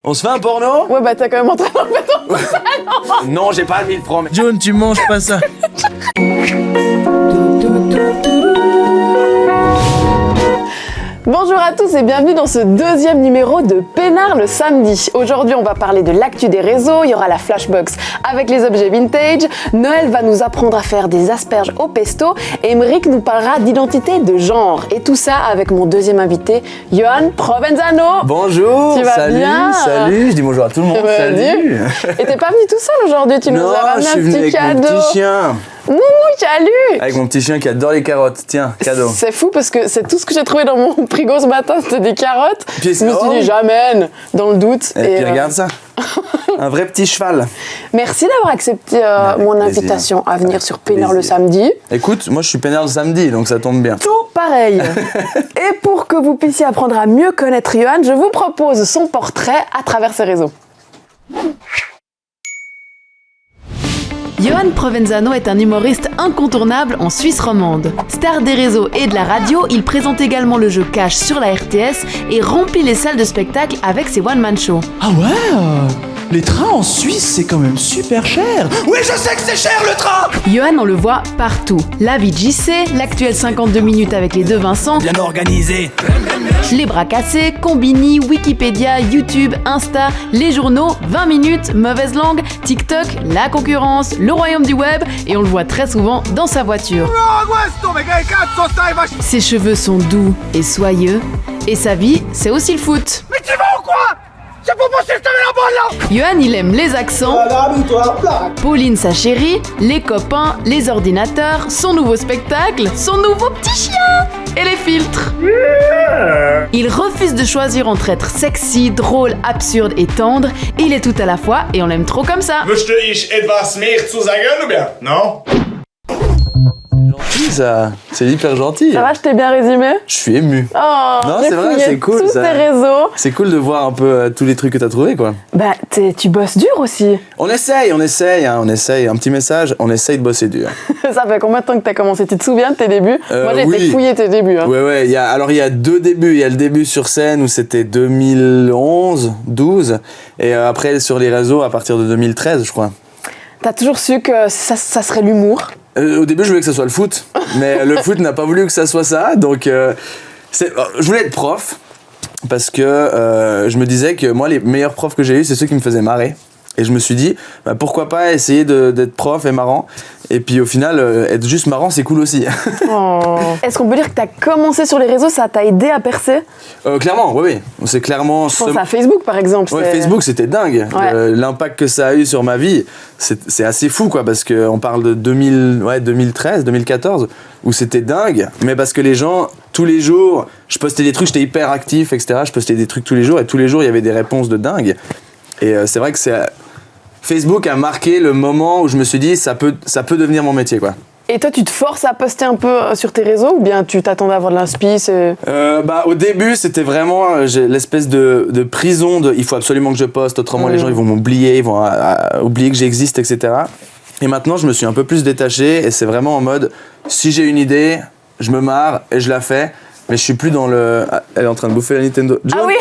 On se fait un porno? Ouais, bah t'as quand même entraîné en fait. Non, j'ai pas 1000 francs. Mais... John, tu manges pas ça. Bonjour à tous et bienvenue dans ce deuxième numéro de Peinard le samedi. Aujourd'hui, on va parler de l'actu des réseaux, il y aura la flashbox avec les objets vintage, Noël va nous apprendre à faire des asperges au pesto et Emeric nous parlera d'identité de genre. Et tout ça avec mon deuxième invité, Yohan Provenzano. Bonjour, tu vas salut, bien salut, je dis bonjour à tout le monde, salut. Et t'es pas venu tout seul aujourd'hui, tu nous as ramené un petit cadeau. Non, je suis venu avec mon petit chien. Moumou, salut! Avec mon petit chien qui adore les carottes. Tiens, cadeau. C'est fou parce que c'est tout ce que j'ai trouvé dans mon frigo ce matin, c'était des carottes. Puis, je me suis dit, j'amène, dans le doute. Et puis regarde ça. Un vrai petit cheval. Merci d'avoir accepté mon invitation à venir sur Peinard le samedi. Écoute, moi je suis peinard le samedi, donc ça tombe bien. Tout pareil. Et pour que vous puissiez apprendre à mieux connaître Yohan, je vous propose son portrait à travers ses réseaux. Yohan Provenzano est un humoriste incontournable en Suisse romande. Star des réseaux et de la radio, il présente également le jeu Cash sur la RTS et remplit les salles de spectacle avec ses one-man shows. Ah ouais, les trains en Suisse, c'est quand même super cher. Oui, je sais que c'est cher le train. Yohan, on le voit partout. La vie de JC, l'actuel 52 minutes avec les deux Vincent, Bien organisé. les bras cassés, Combini, Wikipédia, YouTube, Insta, les journaux, 20 minutes, mauvaise langue, TikTok, la concurrence, le royaume du web et on le voit très souvent dans sa voiture. Ses cheveux sont doux et soyeux et sa vie, c'est aussi le foot. Mais tu vas ou quoi? C'est pas possible, je te mets la balle là! Yohan, il aime les accents, Pauline sa chérie, les copains, les ordinateurs, son nouveau spectacle, son nouveau petit chien et les filtres. Il refuse de choisir entre être sexy, drôle, absurde et tendre. Il est tout à la fois et on l'aime trop comme ça. Möchte ich etwas mehr zu sagen, ou bien? Non? Gentil ça, c'est hyper gentil. Ça va, je t'ai bien résumé? Je suis ému. Oh, Non, j'ai c'est vrai, fouillé c'est cool, tous ça. tes réseaux. C'est cool de voir un peu tous les trucs que t'as trouvé quoi. Bah, tu bosses dur aussi. On essaye, hein, on essaye. Un petit message, on essaye de bosser dur. Ça fait combien de temps que t'as commencé? Tu te souviens de tes débuts? Moi, j'ai été oui. fouiller tes débuts. Hein. Ouais, il y a deux débuts. Il y a le début sur scène où c'était 2011, 12, et après sur les réseaux à partir de 2013, je crois. T'as toujours su que ça serait l'humour? Au début, je voulais que ça soit le foot, mais le foot n'a pas voulu que ça soit ça, donc je voulais être prof parce que je me disais que moi, les meilleurs profs que j'ai eus, c'est ceux qui me faisaient marrer. Et je me suis dit, bah, pourquoi pas essayer d'être prof et marrant. Et puis au final, être juste marrant, c'est cool aussi. Oh. Est-ce qu'on peut dire que t'as commencé sur les réseaux, ça t'a aidé à percer? Clairement, oui. C'est clairement... Je pense à Facebook par exemple. Ouais, Facebook, c'était dingue. Ouais. L'impact que ça a eu sur ma vie, c'est assez fou, quoi, parce qu'on parle de 2013, 2014, où c'était dingue. Mais parce que les gens, tous les jours, je postais des trucs, j'étais hyper actif, etc. Je postais des trucs tous les jours, et tous les jours, il y avait des réponses de dingue. Et c'est vrai que Facebook a marqué le moment où je me suis dit ça peut devenir mon métier quoi. Et toi tu te forces à poster un peu sur tes réseaux ou bien tu t'attendais à avoir de l'inspi? Au début c'était vraiment l'espèce de prison de il faut absolument que je poste, autrement les gens ils vont m'oublier, ils vont oublier que j'existe, etc. Et maintenant je me suis un peu plus détaché et c'est vraiment en mode si j'ai une idée, je me marre et je la fais. Mais je suis plus dans le... Elle est en train de bouffer la Nintendo. John, ah oui.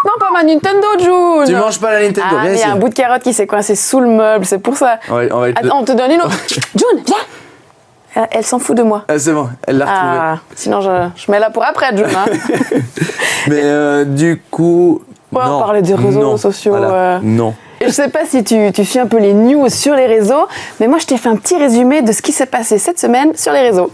Non, pas ma Nintendo, June. Tu manges pas la Nintendo, Ah, mais il y a un bout de carotte qui s'est coincé sous le meuble, c'est pour ça. Attends, on te donne une autre. June, viens. Elle s'en fout de moi. Ah, c'est bon, elle l'a retrouvée. Ah, sinon je mets là pour après, June. Hein. Mais du coup... Ouais, on parlait des réseaux sociaux. Voilà. Non. Et je sais pas si tu suis un peu les news sur les réseaux, mais moi je t'ai fait un petit résumé de ce qui s'est passé cette semaine sur les réseaux.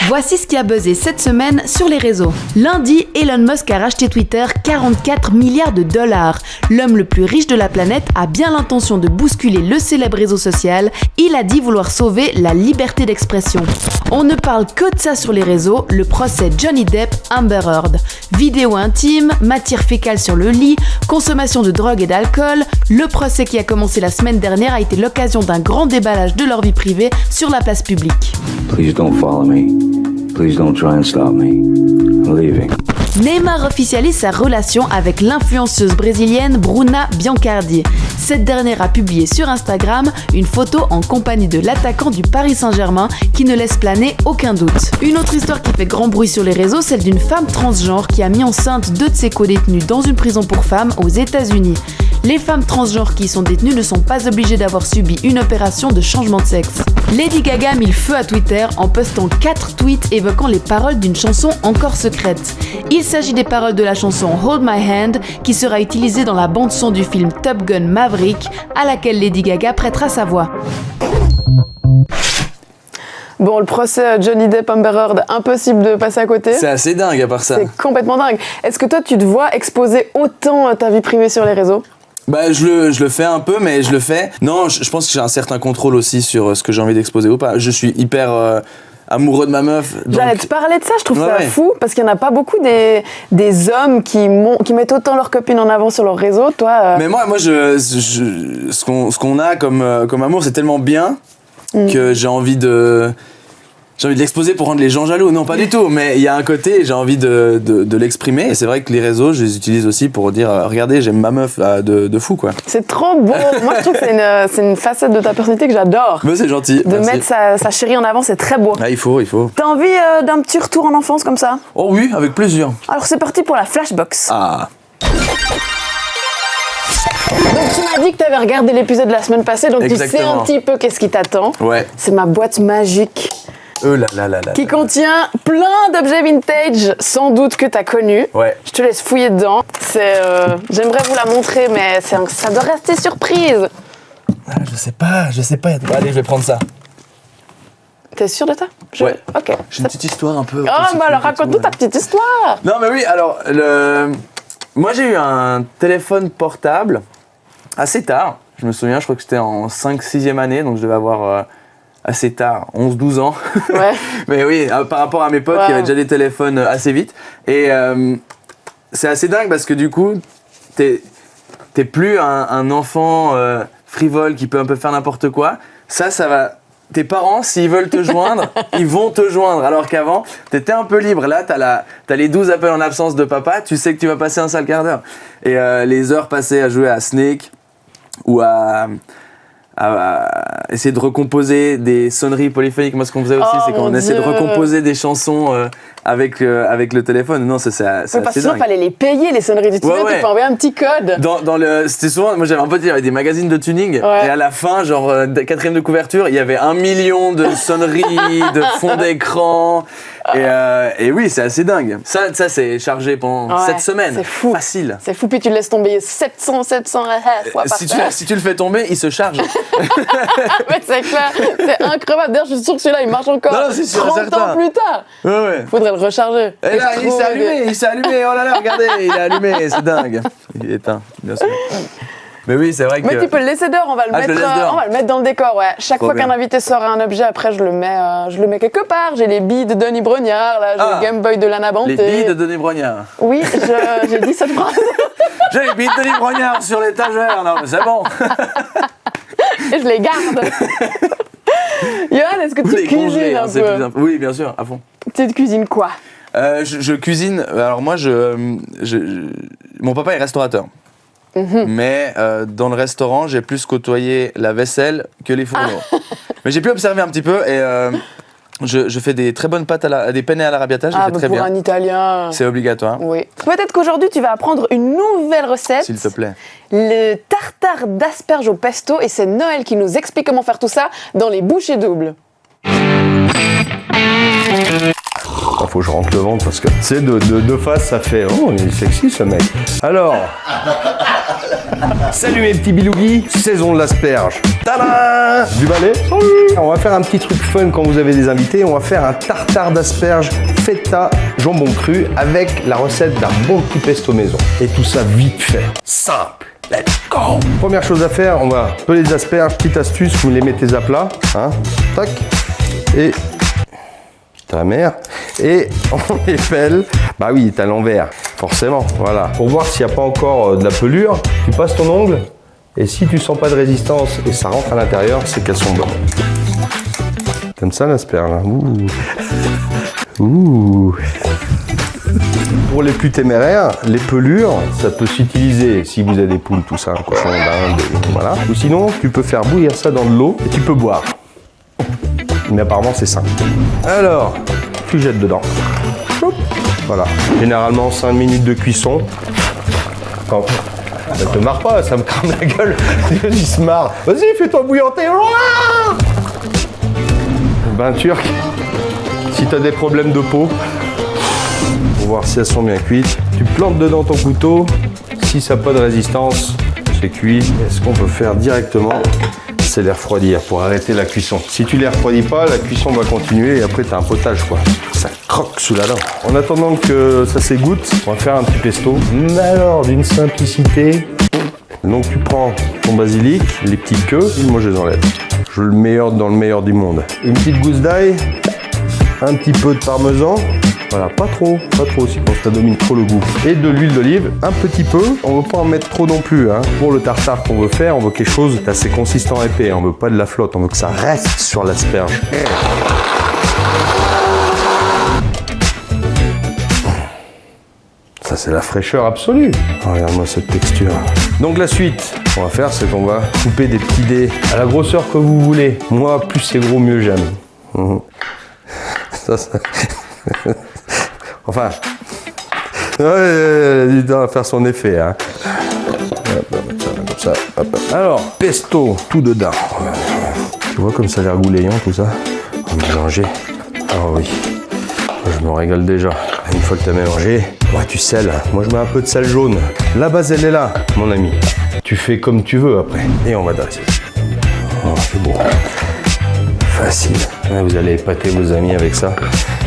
Voici ce qui a buzzé cette semaine sur les réseaux. Lundi, Elon Musk a racheté Twitter 44 milliards de dollars. L'homme le plus riche de la planète a bien l'intention de bousculer le célèbre réseau social. Il a dit vouloir sauver la liberté d'expression. On ne parle que de ça sur les réseaux, le procès Johnny Depp Amber Heard. Vidéos intimes, matière fécale sur le lit, consommation de drogue et d'alcool. Le procès qui a commencé la semaine dernière a été l'occasion d'un grand déballage de leur vie privée sur la place publique. Please don't follow me. Please don't try and stop me. I'm leaving. Neymar officialise sa relation avec l'influenceuse brésilienne Bruna Biancardi. Cette dernière a publié sur Instagram une photo en compagnie de l'attaquant du Paris Saint-Germain qui ne laisse planer aucun doute. Une autre histoire qui fait grand bruit sur les réseaux, celle d'une femme transgenre qui a mis enceinte 2 de ses co-détenus dans une prison pour femmes aux États-Unis. Les femmes transgenres qui y sont détenues ne sont pas obligées d'avoir subi une opération de changement de sexe. Lady Gaga a mis le feu à Twitter en postant 4 tweets évoquant les paroles d'une chanson encore secrète. Il s'agit des paroles de la chanson Hold My Hand qui sera utilisée dans la bande-son du film Top Gun Maverick à laquelle Lady Gaga prêtera sa voix. Bon, le procès Johnny Depp Amber Heard, impossible de passer à côté. C'est assez dingue à part ça. C'est complètement dingue. Est-ce que toi, tu te vois exposer autant ta vie privée sur les réseaux ? Bah je le fais un peu, mais je le fais. Non, je pense que j'ai un certain contrôle aussi sur ce que j'ai envie d'exposer ou pas. Je suis hyper amoureux de ma meuf. J'allais te parler de ça, je trouve ça fou, parce qu'il n'y en a pas beaucoup des hommes qui mettent autant leur copine en avant sur leurs réseaux. Toi, Mais moi ce qu'on a comme amour, c'est tellement bien que j'ai envie de l'exposer pour rendre les gens jaloux. Non, pas du tout, mais il y a un côté, j'ai envie de l'exprimer. Et c'est vrai que les réseaux, je les utilise aussi pour dire regardez, j'aime ma meuf de fou, quoi. C'est trop beau. Moi, je trouve que c'est une facette de ta personnalité que j'adore. Mais c'est gentil. De mettre sa chérie en avant, c'est très beau. Ah, il faut. T'as envie d'un petit retour en enfance comme ça ? Oh oui, avec plaisir. Alors, c'est parti pour la Flashbox. Ah. Donc, tu m'as dit que t'avais regardé l'épisode de la semaine passée, donc Exactement. tu sais un petit peu qu'est-ce qui t'attend. Ouais. C'est ma boîte magique. Qui contient plein d'objets vintage, sans doute que t'as connus. Ouais. Je te laisse fouiller dedans. J'aimerais vous la montrer, mais ça doit rester surprise. Ah, je sais pas. Bon, allez, je vais prendre ça. T'es sûr de ça ? Ouais. Ok. J'ai une petite histoire un peu. Oh, bah alors raconte-nous ta petite histoire. Non, mais oui, alors, moi j'ai eu un téléphone portable assez tard. Je me souviens, je crois que c'était en 5-6e année, donc je devais avoir assez tard, 11-12 ans. Ouais. Mais oui, par rapport à mes potes qui avaient déjà des téléphones assez vite. Et c'est assez dingue parce que du coup, t'es plus un enfant frivole qui peut un peu faire n'importe quoi. Ça va. Tes parents, s'ils veulent te joindre, ils vont te joindre. Alors qu'avant, t'étais un peu libre. Là, t'as les 12 appels en absence de papa. Tu sais que tu vas passer un sale quart d'heure. Et les heures passées à jouer à Snake ou à essayer de recomposer des sonneries polyphoniques. Moi, ce qu'on faisait aussi, c'est qu'on essayait de recomposer des chansons avec le téléphone. Non, c'est parce que sinon, dingue. il fallait les payer, les sonneries du téléphone. Tu peux envoyer un petit code. C'était souvent, moi j'avais un pote, il y avait des magazines de tuning. Ouais. Et à la fin, genre 4e de couverture, il y avait 1 million de sonneries, de fonds d'écran. Et oui, c'est assez dingue. Ça c'est chargé pendant 7 semaines. C'est fou. Facile. C'est fou, puis tu le laisses tomber 700 fois par terre. Si tu le fais tomber, il se charge. Mais c'est clair, c'est incroyable. D'ailleurs, je suis sûr que celui-là, il marche encore. Non, c'est sûr, 30 certain. ans plus tard. Ouais. Faudrait le recharger. Et là, il s'est allumé. Oh là là, regardez, il est allumé. C'est dingue. Il est éteint, bien sûr. Mais oui, c'est vrai que. Mais tu peux le laisser dehors, on va le mettre dans le décor, ouais. Chaque fois qu'un invité sort un objet, après je le mets quelque part. J'ai les billes de Denis Brognard, là, j'ai le Game Boy de Lana Banté. Les billes de Denis Brognard. Oui, j'ai dit cette phrase. J'ai les billes de Denis Brognard sur l'étagère, non mais c'est bon. Et je les garde. Johan, est-ce que tu cuisines un peu ? Oui, bien sûr, à fond. Tu cuisines quoi ? Je cuisine. Alors moi, mon papa est restaurateur. Mais dans le restaurant, j'ai plus côtoyé la vaisselle que les fourneaux. Mais j'ai pu observer un petit peu et je fais des très bonnes pâtes des penne à l'arrabbiata. Je les fais très pour bien. Un Italien. C'est obligatoire. Oui. Peut-être qu'aujourd'hui, tu vas apprendre une nouvelle recette. S'il te plaît. Le tartare d'asperges au pesto et c'est Noël qui nous explique comment faire tout ça dans les bouchées doubles. Faut que je rentre le ventre parce que c'est de face ça fait oh il est sexy ce mec. Alors salut mes petits bilougis, saison de l'asperge. Tadam! Du balai. On va faire un petit truc fun quand vous avez des invités. On va faire un tartare d'asperges feta jambon cru avec la recette d'un bon petit pesto maison. Et tout ça vite fait. Simple. Let's go! Première chose à faire, on va peler les asperges. Petite astuce, vous les mettez à plat. Hein, tac. Et ta mère. Et on les pèle. Bah oui, t'as l'envers, forcément. Voilà. Pour voir s'il n'y a pas encore de la pelure, tu passes ton ongle. Et si tu sens pas de résistance et ça rentre à l'intérieur, c'est qu'elles sont bonnes. T'aimes ça l'asperge là? Ouh. Ouh. Pour les plus téméraires, les pelures, ça peut s'utiliser si vous avez des poules, tout ça, un cochon, dinde, voilà. Ou sinon, tu peux faire bouillir ça dans de l'eau et tu peux boire. Mais apparemment, c'est sain. Alors, tu jettes dedans. Choup. Voilà. Généralement, 5 minutes de cuisson. Quand... Ça te marre pas, ça me crame la gueule. Il se marre. Vas-y, fais-toi bouillanter. Bain turc. Si tu as des problèmes de peau, pour voir si elles sont bien cuites, tu plantes dedans ton couteau. Si ça n'a pas de résistance, c'est cuit. Et ce qu'on peut faire directement, c'est les refroidir pour arrêter la cuisson. Si tu les refroidis pas, la cuisson va continuer et après tu as un potage quoi. Ça croque sous la dent. En attendant que ça s'égoutte, on va faire un petit pesto. Mais alors d'une simplicité. Donc tu prends ton basilic, les petites queues, moi je les enlève. Je le meilleur dans le meilleur du monde. Une petite gousse d'ail, un petit peu de parmesan. Voilà, pas trop, sinon ça domine trop le goût. Et de l'huile d'olive, un petit peu. On ne veut pas en mettre trop non plus. Hein. Pour le tartare qu'on veut faire, on veut quelque chose d'assez consistant et épais. On veut pas de la flotte, on veut que ça reste sur l'asperge. Ça, c'est la fraîcheur absolue. Oh, regarde-moi cette texture. Donc la suite, qu'on va faire, c'est qu'on va couper des petits dés à la grosseur que vous voulez. Moi, plus c'est gros, mieux j'aime. Ça... Enfin, il doit faire son effet. Hein. Comme ça, hop. Alors, pesto, tout dedans. Tu vois comme ça a l'air gouléant tout ça. On va mélanger. Ah oui, je me régale déjà. Une fois que tu as mélangé, tu sels. Moi je mets un peu de sel jaune. La base elle est là, mon ami. Tu fais comme tu veux après. Et on va dresser. Oh, c'est beau. Facile. Vous allez épater vos amis avec ça.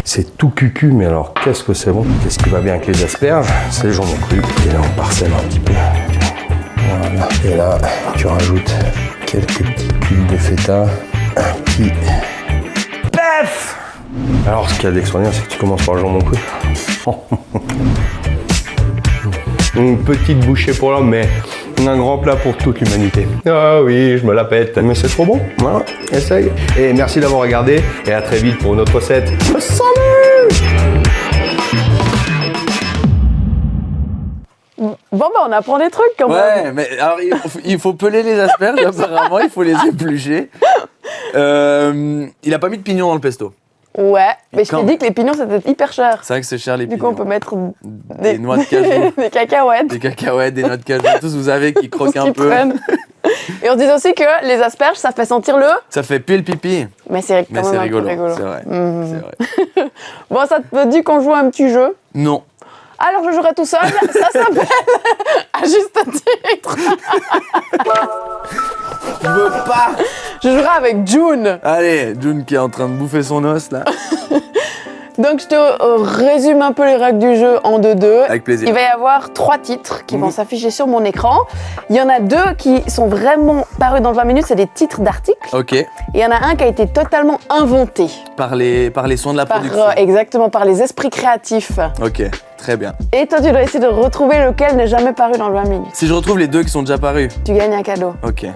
C'est tout cucu, mais alors qu'est-ce que c'est bon. Qu'est-ce qui va bien avec les asperges? C'est le jambon cru. Et là on parsème un petit peu. Voilà. Et là tu rajoutes quelques petits cubes de feta. Un petit... Paf! Alors ce qu'il y a d'extraordinaire, c'est que tu commences par le jambon cru. Une petite bouchée pour l'homme, mais un grand plat pour toute l'humanité. Ah oui, je me la pète. Mais c'est trop bon. Voilà, essaye. Et merci d'avoir regardé. Et à très vite pour une autre recette. Salut! Bon, on apprend des trucs quand même. Ouais, mais alors il faut peler les asperges, apparemment, il faut les éplucher. Il a pas mis de pignons dans le pesto. Ouais, mais je t'ai dit que les pignons c'était hyper cher. C'est vrai que c'est cher les pignons. Du coup, on peut mettre des noix de cajou. Des cacahuètes. Des cacahuètes, des noix de cajou. Tous vous savez qui croquent un peu. Prennent. Et on dit aussi que les asperges, ça fait sentir le... Ça fait puer le pipi. Mais c'est quand même rigolo. Un peu rigolo. C'est vrai. Mmh. C'est vrai. Bon, ça te dit qu'on joue à un petit jeu? Non. Alors, je jouerai tout seul. Ça s'appelle à juste titre. Je veux pas. Je jouerai avec June. Allez, June qui est en train de bouffer son os là. Donc je te résume un peu les règles du jeu en 2-2. Avec plaisir. Il va y avoir 3 titres qui vont s'afficher sur mon écran. Il y en a 2 qui sont vraiment parus dans le 20 minutes, c'est des titres d'articles. Ok. Et il y en a un qui a été totalement inventé. Par les soins de la production. Exactement, par les esprits créatifs. Ok, très bien. Et toi, tu dois essayer de retrouver lequel n'est jamais paru dans le 20 minutes. Si je retrouve les 2 qui sont déjà parus. Tu gagnes un cadeau. Ok.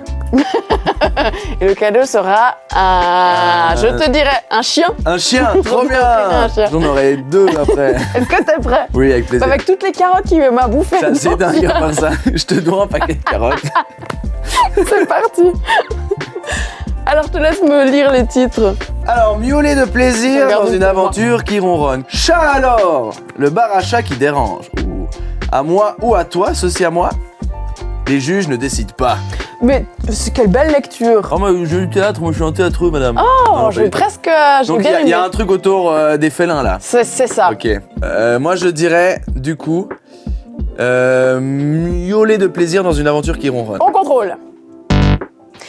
Et le cadeau sera je te dirais, un chien. Un chien, trop bien. Un chien. J'en aurai 2 après. Est-ce que t'es prêt? Oui, avec plaisir. Avec toutes les carottes qu'il m'a bouffées. C'est assez dingue à part ça. Je te dois un paquet de carottes. C'est parti. Alors je te laisse me lire les titres. Alors, miauler de plaisir Regarde dans une pour moi. aventure qui ronronne. Chat alors, le bar à chat qui dérange. Ou à moi ou à toi, ceci à moi. Les juges ne décident pas. Mais quelle belle lecture. Oh, moi, j'ai du théâtre, moi je suis un théâtreux, madame. Oh, Non, j'ai pas du presque... tout. Donc, il y a un truc autour des félins, là. C'est ça. Ok. Moi, je dirais, du coup, miauler de plaisir dans une aventure qui ronronne. On contrôle.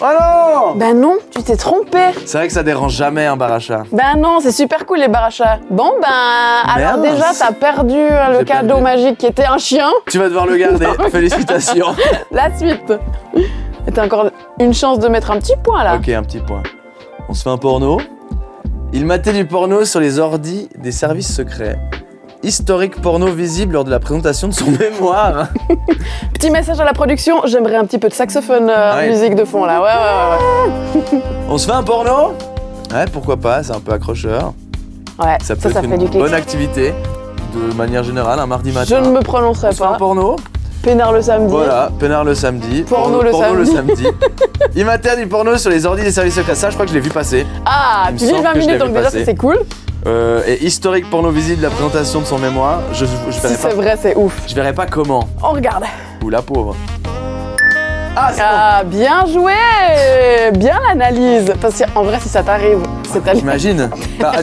Oh non! Ben non, tu t'es trompé. C'est vrai que ça dérange jamais un bar à chat. Ben non, c'est super cool les bar à chat. Bon alors Mince. déjà t'as perdu le J'ai cadeau perdu. magique qui était un chien. Tu vas devoir le garder. Félicitations. La suite. Et t'as encore une chance de mettre un petit point là. Ok, un petit point. On se fait un porno. Il matait du porno sur les ordis des services secrets. Historique porno visible lors de la présentation de son mémoire. Petit message à la production, j'aimerais un petit peu de saxophone Ouais. musique de fond là. Ouais. On se fait un porno? Ouais, pourquoi pas, c'est un peu accrocheur. Ouais, Ça peut être fait une du kick. bonne activité. de manière générale, un mardi matin. Je ne me prononcerai On se fait un pas. porno. Peinard le samedi. Voilà, peinard le samedi. Porno le samedi. Il m'interdit du porno sur les ordi des services secrets. Ça, je crois que je l'ai vu passer. Ah, Il me tu dis semble 20 que je minutes, l'ai donc vu déjà ça passer. c'est cool. Et historique porno visible, la présentation de son mémoire. Je Si verrai c'est pas. vrai, c'est ouf. Je verrai pas comment. On regarde. Ou la pauvre. Ah, c'est Ah, bien joué. Bien l'analyse. Parce qu'en vrai, si ça t'arrive, c'est bon. tellement... T'imagines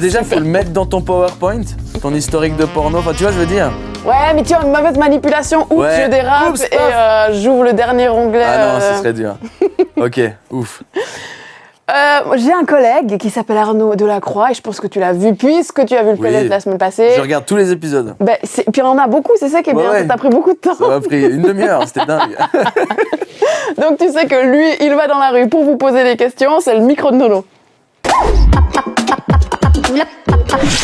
déjà, faut le mettre dans ton PowerPoint, ton historique de porno. Enfin, tu vois, je veux dire. Ouais, mais tu as une mauvaise manipulation. Oups, Ouais. je dérape Oups, et j'ouvre le dernier onglet. Ah non, ce serait dur. Ok, ouf. J'ai un collègue qui s'appelle Arnaud Delacroix et je pense que tu l'as vu puisque tu as vu le Oui. collège la semaine passée. Je regarde tous les épisodes. Ben, puis on en a beaucoup, c'est ça qui est bien, Ouais. ça t'a pris beaucoup de temps. Ça m'a pris une demi-heure, c'était dingue. Donc tu sais que lui, il va dans la rue pour vous poser des questions, c'est le micro de Nono.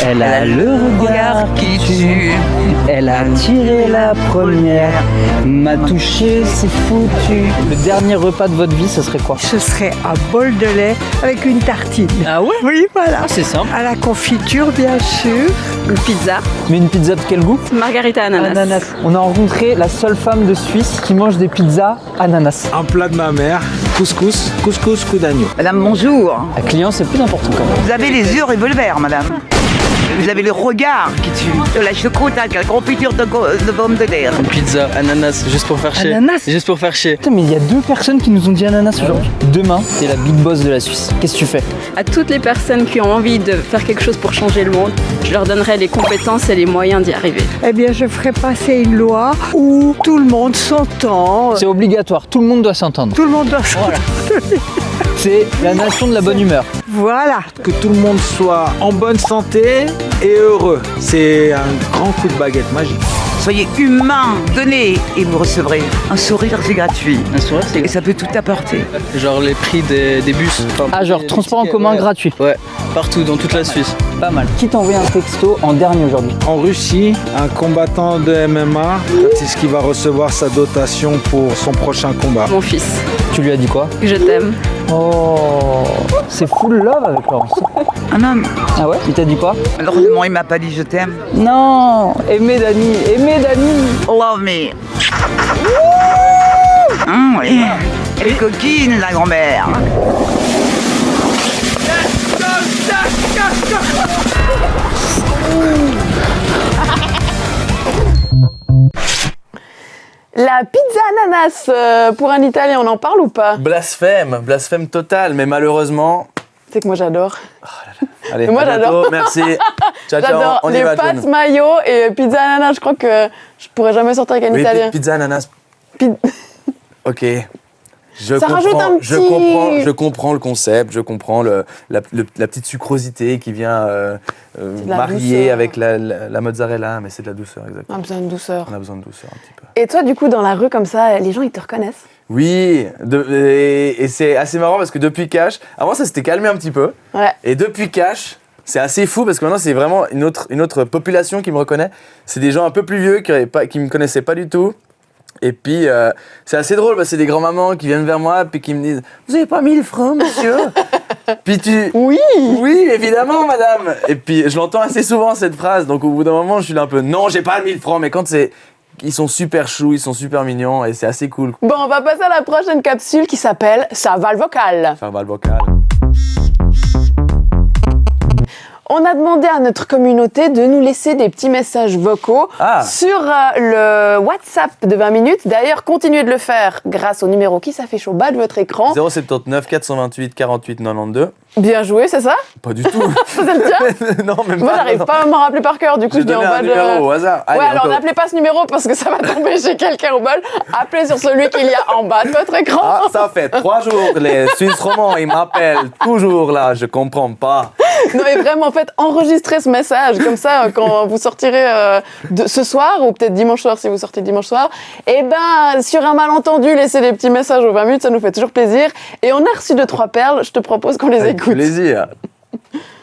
Elle a le regard qui tue. Elle a tiré la première. M'a touché, c'est foutu. Le dernier repas de votre vie, ce serait quoi? Ce serait un bol de lait avec une tartine. Ah ouais? Oui, voilà. C'est simple. À la confiture, bien sûr. Une pizza, Mais une pizza de quel goût? margarita ananas. On a rencontré la seule femme de Suisse qui mange des pizzas ananas. Un plat de ma mère, couscous, coup d'agneau. Madame, bonjour. Un client, c'est plus important quand même. Vous avez les yeux revolver, madame. Vous avez le regard qui tue. De la choucroute avec la confiture de pomme de terre. Une pizza ananas, juste pour faire chier. Ananas? Juste pour faire chier. Putain, mais il y a 2 personnes qui nous ont dit ananas aujourd'hui. Demain, t'es la big boss de la Suisse. Qu'est-ce que tu fais? À toutes les personnes qui ont envie de faire quelque chose pour changer le monde, je leur donnerai les compétences et les moyens d'y arriver. Eh bien, je ferai passer une loi où tout le monde s'entend. C'est obligatoire, tout le monde doit s'entendre. Tout le monde doit s'entendre. C'est la nation de la bonne humeur. Voilà. Que tout le monde soit en bonne santé et heureux. C'est un grand coup de baguette magique. Soyez humain, donnez et vous recevrez. Un sourire, c'est gratuit. Un sourire, Et ça peut tout apporter. Genre les prix des bus. Ah, genre transport en commun gratuit. Ouais, partout, dans toute la Suisse. Pas mal. Qui t'a envoyé un texto en dernier aujourd'hui? En Russie, un combattant de MMA, c'est ce qui va recevoir sa dotation pour son prochain combat. Mon fils, Tu lui as dit quoi? je t'aime. Oh, c'est full love avec Laurence. Un homme. Ah ouais? Il t'a dit quoi? Malheureusement, il m'a pas dit je t'aime. Non, aimez Dani, aimez Dani. Love me. Oui. Elle est coquine, la grand-mère. La pizza ananas, pour un Italien, on en parle ou pas? Blasphème total, mais malheureusement. C'est que moi j'adore. Allez, Moi, à bientôt, j'adore. merci. Ciao, ciao, J'adore on y les va, pâtes John. mayo et pizza ananas, je crois que je pourrais jamais sortir avec un Oui, Italien. pizza ananas. Pi- Ok. Je Ça rajoute un petit- je comprends le concept, je comprends la petite sucrosité qui vient de la marier douceur. avec la mozzarella, mais c'est de la douceur, On exactement. a besoin de douceur. On a besoin de douceur un petit peu. Et toi, du coup, dans la rue comme ça, les gens ils te reconnaissent? Oui, et c'est assez marrant parce que depuis Cash, avant ça s'était calmé un petit peu, Ouais. et depuis Cash, c'est assez fou parce que maintenant c'est vraiment une autre population qui me reconnaît. C'est des gens un peu plus vieux qui me connaissaient pas du tout. Et puis, c'est assez drôle parce que c'est des grands-mamans qui viennent vers moi puis qui me disent « Vous avez pas 1000 francs, monsieur ?» Puis Oui. Oui, évidemment, madame. Et puis, je l'entends assez souvent, cette phrase. Donc, au bout d'un moment, je suis là un peu « Non, j'ai pas 1000 francs !» Mais quand ils sont super choux, ils sont super mignons et c'est assez cool. Bon, on va passer à la prochaine capsule qui s'appelle Ça va le vocal. Faire le vocal. On a demandé à notre communauté de nous laisser des petits messages vocaux sur le WhatsApp de 20 minutes. D'ailleurs, continuez de le faire grâce au numéro qui s'affiche au bas de votre écran. 079 428 48 92. Bien joué, c'est ça? Pas du tout. C'est le tien? Non, même Moi, pas. j'arrive non. pas à m'en rappeler par cœur, du coup, J'ai je dis en donné bas un de... numéro au hasard. Allez, Ouais, alors encore. n'appelez pas ce numéro parce que ça va tomber chez quelqu'un au bol. Appelez sur celui qu'il y a en bas de votre écran. Ah, ça fait 3 jours, les Suisses romands, ils m'appellent toujours là, je comprends pas. Non, mais vraiment, faites enregistrer ce message. Comme ça, quand vous sortirez ce soir, ou peut-être dimanche soir si vous sortez dimanche soir, et ben, sur un malentendu, laissez des petits messages aux 20 minutes, ça nous fait toujours plaisir. Et on a reçu 2-3 perles, je te propose qu'on les Avec écoute. plaisir.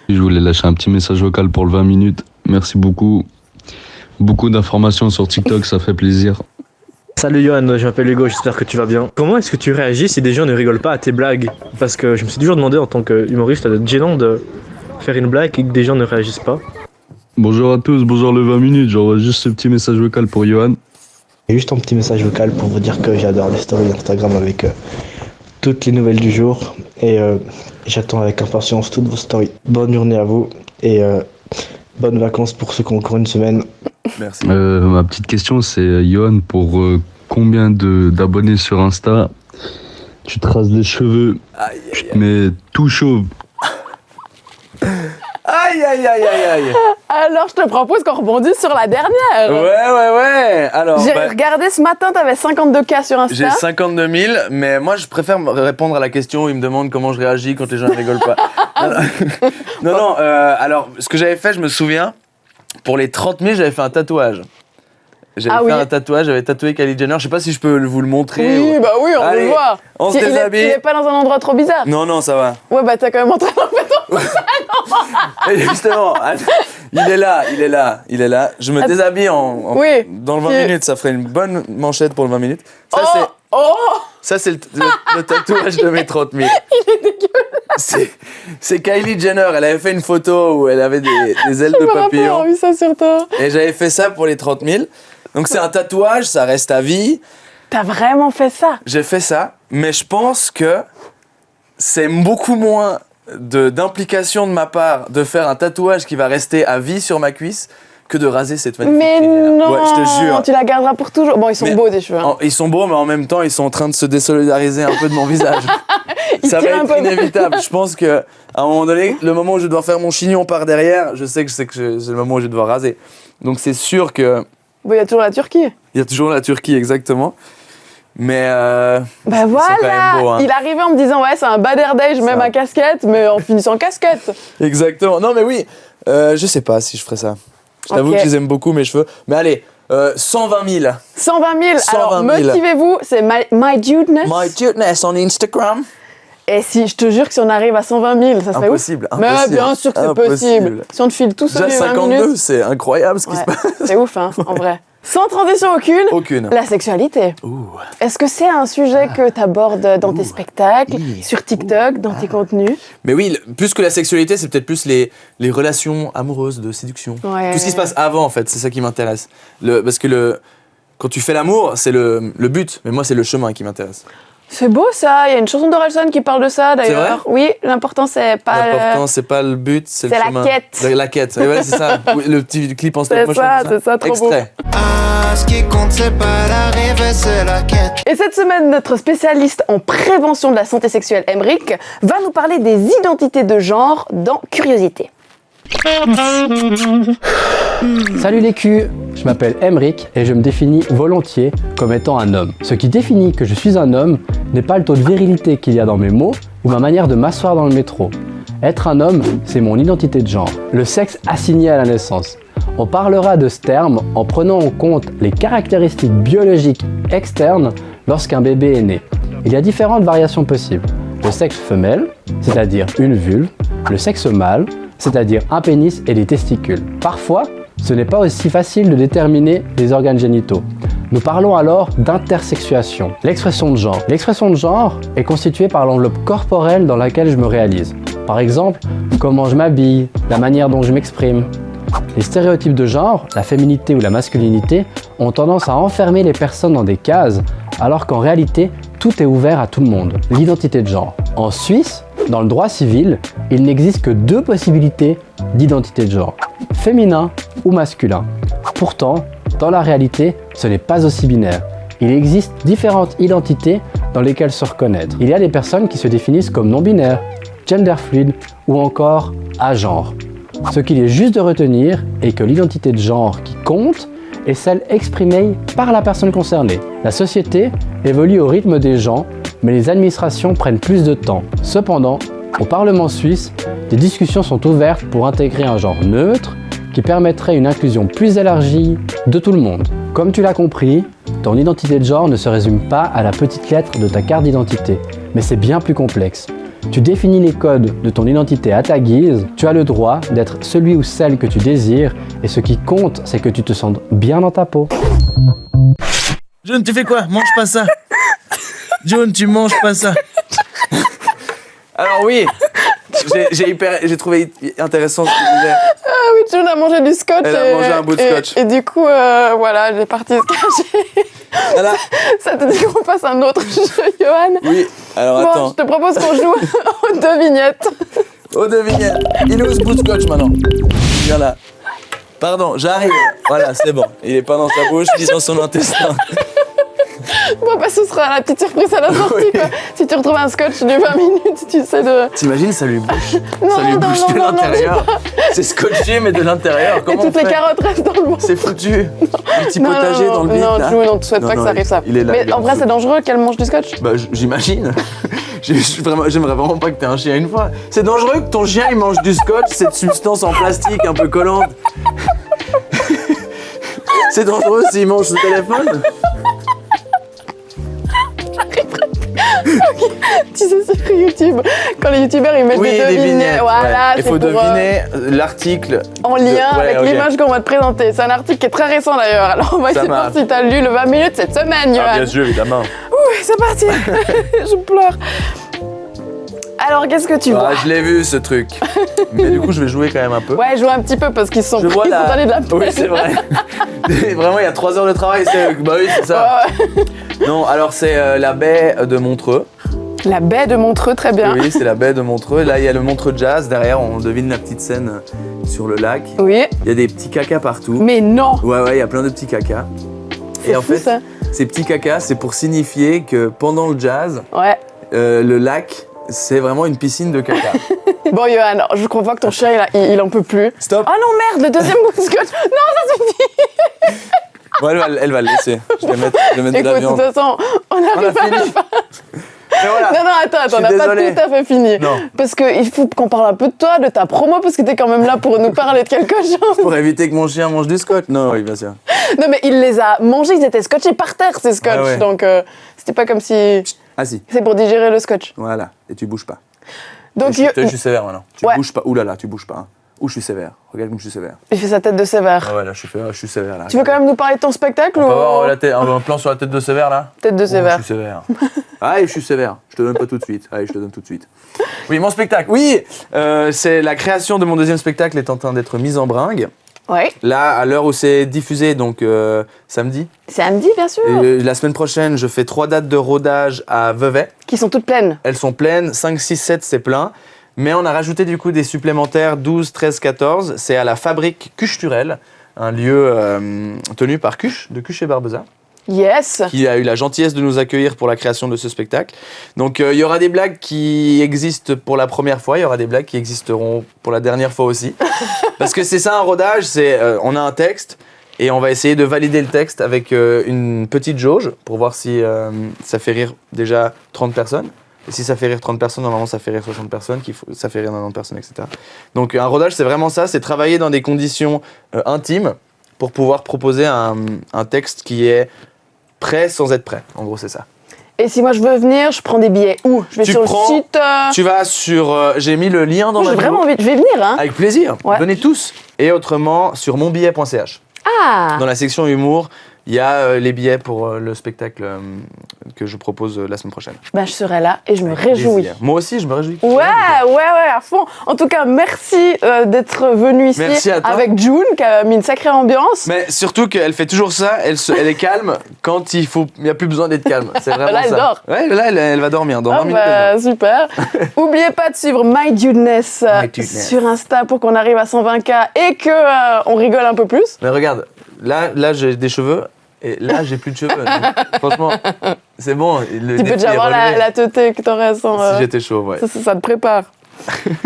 Je voulais lâcher un petit message vocal pour le 20 minutes. Merci beaucoup. Beaucoup d'informations sur TikTok, ça fait plaisir. Salut Johan, je m'appelle Hugo, j'espère que tu vas bien. Comment est-ce que tu réagis si des gens ne rigolent pas à tes blagues? Parce que je me suis toujours demandé en tant qu'humoriste, ça doit être gênant de faire une blague et que des gens ne réagissent pas. Bonjour à tous, bonjour le 20 minutes. J'envoie juste ce petit message vocal pour Johan. Et juste un petit message vocal pour vous dire que j'adore les stories Instagram avec toutes les nouvelles du jour. Et j'attends avec impatience toutes vos stories. Bonne journée à vous et bonnes vacances pour ceux qui ont encore une semaine. Merci. Ma petite question, c'est Johan, pour combien d'abonnés sur Insta tu te rases les cheveux, tu te mets tout chauve? Aïe, aïe, aïe, aïe, aïe. Alors, je te propose qu'on rebondisse sur la dernière. Ouais. Alors, J'ai regardé ce matin, t'avais 52K sur Insta. J'ai 52 000, mais moi, je préfère répondre à la question où ils me demandent comment je réagis quand les gens ne rigolent pas. Non, alors, ce que j'avais fait, je me souviens, pour les 30 000, j'avais fait un tatouage. Un tatouage, j'avais tatoué Kylie Jenner. Je sais pas si je peux vous le montrer. Oui, bah oui, on Allez, peut le voir. on se déshabille. Il est pas dans un endroit trop bizarre. Non, ça va. Ouais, bah t'as quand même montré l'embêtant. Et justement, il est là. Je me déshabille dans le 20 minutes. Ça ferait une bonne manchette pour le 20 minutes. Ça, c'est le tatouage de mes 30 000. Il est dégueulasse. C'est Kylie Jenner. Elle avait fait une photo où elle avait des ailes de papillon. J'ai vu ça sur toi. Et j'avais fait ça pour les 30 000. Donc c'est un tatouage, ça reste à vie. T'as vraiment fait ça? J'ai fait ça, mais je pense que c'est beaucoup moins d'implication de ma part de faire un tatouage qui va rester à vie sur ma cuisse que de raser cette magnifique Mais crinière. non, Ouais, je te jure. Tu la garderas pour toujours. Bon, ils sont beaux tes cheveux. Hein. Ils sont beaux, mais en même temps, ils sont en train de se désolidariser un peu de mon visage. Ça va être inévitable. Je pense qu'à un moment donné, le moment où je vais devoir faire mon chignon par derrière, je sais que c'est le moment où je vais devoir raser. Donc c'est sûr que... Bon, il y a toujours la Turquie. Il y a toujours la Turquie, exactement. Mais bah voilà, beau, hein. Il arrivait en me disant ouais c'est un bad hair day, je mets ma casquette, mais en finissant en casquette. Exactement. Non mais oui, je sais pas si je ferais ça. Je t'avoue que je les aime beaucoup mes cheveux. Mais allez, 120 000. 120 000. Alors motivez-vous, c'est My Dudeness. My Dudeness on Instagram. Et si je te jure que si on arrive à 120 000, ça serait impossible. Ouf. Mais bien sûr que c'est possible. Si on te file tout seul déjà 52, c'est incroyable ce qui se passe. C'est ouf hein, en vrai. Sans transition aucune. La sexualité. Est-ce que c'est un sujet que tu abordes dans tes spectacles, sur TikTok, dans tes contenus? Mais oui, plus que la sexualité, c'est peut-être plus les relations amoureuses, de séduction. Ouais. Tout ce qui se passe avant, en fait, c'est ça qui m'intéresse. Parce que quand tu fais l'amour, c'est le but, mais moi, c'est le chemin qui m'intéresse. C'est beau ça, il y a une chanson d'Orelsan qui parle de ça d'ailleurs. Oui, l'important c'est pas le but, c'est le chemin. C'est la quête. Et ouais, c'est ça, le petit clip en stop motion. C'est ça, trop extrait. Beau. Ce qui compte c'est pas l'arrivée, c'est la quête. Et cette semaine, notre spécialiste en prévention de la santé sexuelle, Emric, va nous parler des identités de genre dans Curiosité. Salut les culs, je m'appelle Emric et je me définis volontiers comme étant un homme. Ce qui définit que je suis un homme n'est pas le taux de virilité qu'il y a dans mes mots ou ma manière de m'asseoir dans le métro. Être un homme, c'est mon identité de genre, le sexe assigné à la naissance. On parlera de ce terme en prenant en compte les caractéristiques biologiques externes lorsqu'un bébé est né. Il y a différentes variations possibles. Le sexe femelle, c'est-à-dire une vulve, le sexe mâle, c'est-à-dire un pénis et des testicules. Parfois, ce n'est pas aussi facile de déterminer les organes génitaux. Nous parlons alors d'intersexuation. L'expression de genre. L'expression de genre est constituée par l'enveloppe corporelle dans laquelle je me réalise. Par exemple, comment je m'habille, la manière dont je m'exprime. Les stéréotypes de genre, la féminité ou la masculinité, ont tendance à enfermer les personnes dans des cases, alors qu'en réalité, tout est ouvert à tout le monde. L'identité de genre. En Suisse, dans le droit civil, il n'existe que 2 possibilités d'identité de genre, féminin ou masculin. Pourtant, dans la réalité, ce n'est pas aussi binaire. Il existe différentes identités dans lesquelles se reconnaître. Il y a des personnes qui se définissent comme non-binaires, gender-fluide ou encore agenre. Ce qu'il est juste de retenir est que l'identité de genre qui compte est celle exprimée par la personne concernée. La société évolue au rythme des gens, mais les administrations prennent plus de temps. Cependant, au Parlement suisse, des discussions sont ouvertes pour intégrer un genre neutre qui permettrait une inclusion plus élargie de tout le monde. Comme tu l'as compris, ton identité de genre ne se résume pas à la petite lettre de ta carte d'identité, mais c'est bien plus complexe. Tu définis les codes de ton identité à ta guise, tu as le droit d'être celui ou celle que tu désires, et ce qui compte, c'est que tu te sentes bien dans ta peau. June, tu fais quoi? Mange pas ça. June, tu manges pas ça. Alors oui, j'ai trouvé intéressant ce que tu disais. oui, June a mangé du scotch. Elle a mangé un bout de scotch. Et du coup, voilà, elle est partie se cacher. Voilà. Ça te dit qu'on fasse un autre jeu, Johan? Oui, alors Bon, attends. je te propose qu'on joue aux devinettes. Aux devinettes. Il est où ce bout de scotch maintenant? Viens là. Pardon, j'arrive. Voilà, c'est bon. Il est pas dans sa bouche, il est dans son intestin. Bon, bah, ce sera la petite surprise à la sortie, quoi. Si tu retrouves un scotch de 20 minutes, tu sais de... T'imagines, ça lui bouche. Non, ça lui non, bouche non, de non, non, l'intérieur. C'est scotché, mais de l'intérieur. Et Comment toutes on les fait? carottes restent dans le bon. C'est foutu. Un petit potager dans le vide. Non, là. June, on te souhaite pas que ça arrive, ça. Il est là. Mais en vrai, c'est dangereux qu'elle mange du scotch? Bah, j'imagine. J'aimerais vraiment pas que t'aies un chien une fois. C'est dangereux que ton chien il mange du scotch, cette substance en plastique un peu collante. C'est dangereux s'il mange ce téléphone. Tu sais, sur YouTube, quand les youtubeurs ils mettent des devinettes, voilà, il c'est faut pour, deviner l'article en lien avec l'image qu'on va te présenter. C'est un article qui est très récent d'ailleurs. Alors on va essayer de voir si t'as lu le 20 minutes cette semaine, Johan. Bien sûr, évidemment. Ouh, c'est parti. Je pleure. Alors qu'est-ce que tu vois? Je l'ai vu ce truc. Mais du coup, je vais jouer quand même un peu. Ouais, joue un petit peu parce qu'ils sont Je vois ils sont donnés de la peine. Oui, c'est vrai. Vraiment, il y a 3 heures de travail. Bah oui, c'est ça. Ouais. Non, alors c'est la baie de Montreux. La baie de Montreux, très bien. Oui, c'est la baie de Montreux. Là, il y a le Montreux Jazz. Derrière, on devine la petite scène sur le lac. Oui. Il y a des petits cacas partout. Mais non. Ouais, il y a plein de petits cacas. C'est fou, ça. Ces petits cacas, c'est pour signifier que pendant le jazz, le lac, c'est vraiment une piscine de caca. Bon, Johan, je crois pas que ton chien, il en peut plus. Stop. Oh non, merde, le deuxième bout de scotch. Non, ça suffit. Bon, elle va le laisser. Je vais mettre de la Écoute, viande. de toute façon, on arrive à la fin. Voilà. Non, attends, on n'a pas tout à fait fini. Non. Parce qu'il faut qu'on parle un peu de toi, de ta promo, parce que t'es quand même là pour nous parler de quelque chose. Pour éviter que mon chien mange du scotch. Non, oui, bien sûr. Non, mais il les a mangés, ils étaient scotchés par terre, ces scotch. Ah ouais. Donc, c'était pas comme si... Ah si. C'est pour digérer le scotch. Voilà, et tu bouges pas. Donc, je suis sévère maintenant. Tu bouges pas. Ouh là là, tu bouges pas. Hein. Ouh, je suis sévère. Regarde comme je suis sévère. Il fait sa tête de sévère. Ah ouais, là, je suis sévère. Là. Tu veux quand même nous parler de ton spectacle On ou... peut avoir un plan sur la tête de sévère, là? Tête de sévère. Je suis sévère. Ah, je suis sévère. Je te donne pas tout de suite. Allez, je te donne tout de suite. Oui, mon spectacle. Oui, c'est la création de mon deuxième spectacle est en train d'être mise en bringue. Ouais. Là, à l'heure où c'est diffusé, donc samedi. Samedi, bien sûr. Et la semaine prochaine, je fais 3 dates de rodage à Vevey. Qui sont toutes pleines. Elles sont pleines. 5, 6, 7, c'est plein. Mais on a rajouté du coup des supplémentaires 12, 13, 14. C'est à la Fabrique Cucheturel, un lieu tenu par Cuche, de Cuche et Barbeza. Yes. Qui a eu la gentillesse de nous accueillir pour la création de ce spectacle. Donc il y aura des blagues qui existent pour la première fois, il y aura des blagues qui existeront pour la dernière fois aussi. Parce que c'est ça un rodage, c'est on a un texte et on va essayer de valider le texte avec une petite jauge pour voir si ça fait rire déjà 30 personnes. Et si ça fait rire 30 personnes, normalement ça fait rire 60 personnes, ça fait rire 90 personnes, etc. Donc un rodage c'est vraiment ça, c'est travailler dans des conditions intimes pour pouvoir proposer un texte qui est prêt sans être prêt. En gros c'est ça. Et si moi je veux venir, je prends des billets où? Je vais sur le site. Tu vas sur. J'ai mis le lien dans ma bio. J'ai vraiment envie. Je vais venir, hein. Avec plaisir. Venez tous. Et autrement sur monbillet.ch. Ah. Dans la section humour, il y a les billets pour le spectacle que je propose la semaine prochaine. Ben, je serai là et je me réjouis. Moi aussi, je me réjouis. Ouais, à fond. En tout cas, merci d'être venu ici avec June, qui a mis une sacrée ambiance. Mais surtout qu'elle fait toujours ça, elle est calme quand il n'y a plus besoin d'être calme. C'est vraiment là, elle ça. dort. Ouais, là, elle va dormir dans 20 minutes. Super. N'oubliez pas de suivre My Dudeness sur Insta pour qu'on arrive à 120K et qu'on rigole un peu plus. Mais regarde, là j'ai des cheveux. Et là, j'ai plus de cheveux. Donc, franchement, c'est bon. Tu peux déjà voir la teuté que t'aurais sans... Si j'étais chauve, ouais. Ça te prépare.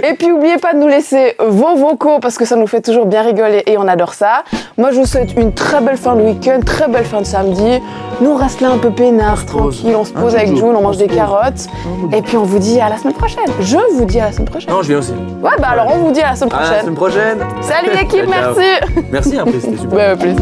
Et puis, n'oubliez pas de nous laisser vos vocaux parce que ça nous fait toujours bien rigoler et on adore ça. Moi, je vous souhaite une très belle fin de week-end, très belle fin de samedi. Nous, on reste là un peu peinard, tranquille. On se pose avec June, on mange des carottes. Et puis, on vous dit à la semaine prochaine. Je vous dis à la semaine prochaine. Non, je viens aussi. Ouais, bah alors, on vous dit à la semaine prochaine. À la semaine prochaine. Salut l'équipe, merci. Merci, hein, c'était super. Ouais, plus.